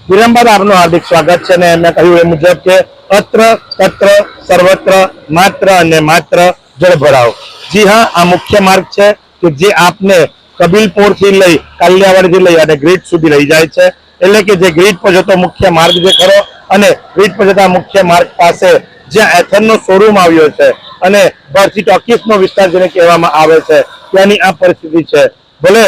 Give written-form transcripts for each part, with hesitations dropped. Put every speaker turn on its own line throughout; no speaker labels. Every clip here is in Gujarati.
વિરામ બાદ આપનું હાર્દિક સ્વાગત છે। અને મેં કહ્યું એ મુજબ કે અત્ર તત્ર સર્વત્ર માત્ર અને માત્ર જળભરાવ। જી હા, આ મુખ્ય માર્ગ છે કે જે આપને કબીલપુર થી લઈ કાલિયાવાડ થી લઈ અને ગ્રીડ સુધી લઈ જાય છે। એટલે કે જે ગ્રીડ પર જતો મુખ્ય માર્ગ જે ખરો અને ગ્રીડ પર જતા મુખ્ય માર્ગ પાસે જ્યાં એથરનો શોરૂમ આવ્યો છે અને ભારતી ટોકીઝનો વિસ્તાર જેને કહેવામાં આવે છે ત્યાંની આ પરિસ્થિતિ છે। ભલે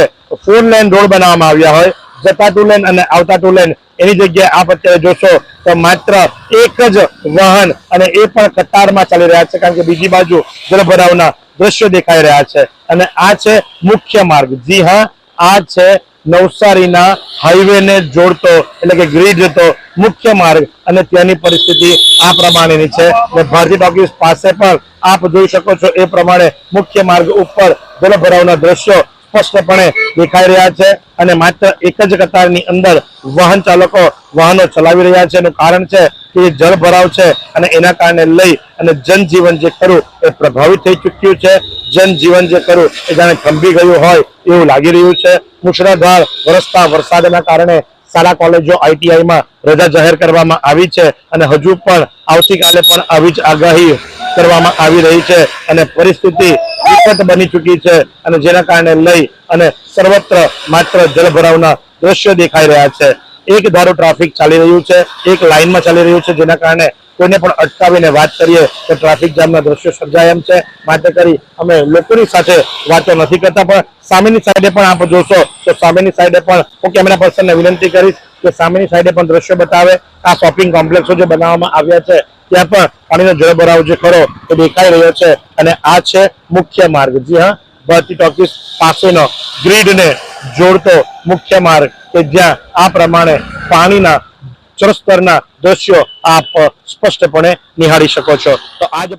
4 લેન રોડ બનાવવામાં આવ્યા હોય, જતા 2 લેન અને આવતા 2 લેન, એની જગ્યાએ આપ અત્યારે જોશો તો માત્ર એક જ વાહન અને એ પણ કતારમાં ચાલી રહ્યા છે, કારણ કે બીજી બાજુ જળભરાવના દ્રશ્યો દેખાઈ રહ્યા છે। અને આ છે મુખ્ય માર્ગ। જી હા, આ છે નવસારીના હાઈવે ને જોડતો એટલે કે ગ્રીડ જતો મુખ્ય માર્ગ અને ત્યાંની પરિસ્થિતિ આ પ્રમાણેની છે। ભારતી ટોકીઝ પાસે પણ આપ જોઈ શકો છો એ પ્રમાણે મુખ્ય માર્ગ ઉપર જળભરાવના દ્રશ્યો સ્પષ્ટપણે દેખાઈ રહ્યા છે અને માત્ર એક જ કતારની અંદર વાહન ચાલકો વાહનો ચલાવી રહ્યા છે। એનું કારણ છે કે જળ ભરાવ છે અને એના કારણે લઈ અને જનજીવન જે ખરું એ પ્રભાવિત થઈ ચૂક્યું છે। જનજીવન જે ખરું એ જાણે થંભી ગયું હોય એવું લાગી રહ્યું છે। મુશળધાર વરસતા વરસાદના કારણે શાળા કોલેજો આઈટીઆઈમાં રજા જાહેર કરવામાં આવી છે અને હજુ પણ આવતીકાલે પણ આવી જ આગાહી કરવામાં આવી રહી છે અને પરિસ્થિતિ વિકટ બની ચૂકી છે અને જેના કારણે લઈ અને સર્વત્ર માત્ર જળભરાવના દ્રશ્યો દેખાઈ રહ્યા છે। એક ધારું ટ્રાફિક ચાલી રહ્યું છે, એક લાઇનમાં ચાલી રહ્યું છે, જેના કારણે કોઈને પણ અટકાવીને વાત કરીએ તો ટ્રાફિક જામના દ્રશ્યો સર્જાય એમ છે। માટે કરી અમે લોકોની સાથે વાતો નથી કરતા, પણ સામેની સાઈડે પણ આપ જોશો તો સામેની સાઈડે પણ હું કેમેરા પર્સનને વિનંતી કરીશ કે સામેની સાઈડે પણ દ્રશ્યો બતાવે। આ શોપિંગ કોમ્પ્લેક્સો જે બનાવવામાં આવ્યા છે ત્યાં પણ પાણીનો જળભરાવ જે ખરો એ દેખાઈ રહ્યો છે અને આ છે મુખ્ય માર્ગ। જી હા, ભારતી ટોકીઝ પાસેનો ગ્રીડને જોડતો મુખ્ય માર્ગ કે જ્યાં આ પ્રમાણે પાણીના જળસ્તરના દ્રશ્યો આપ સ્પષ્ટપણે નિહાળી શકો છો। તો આજ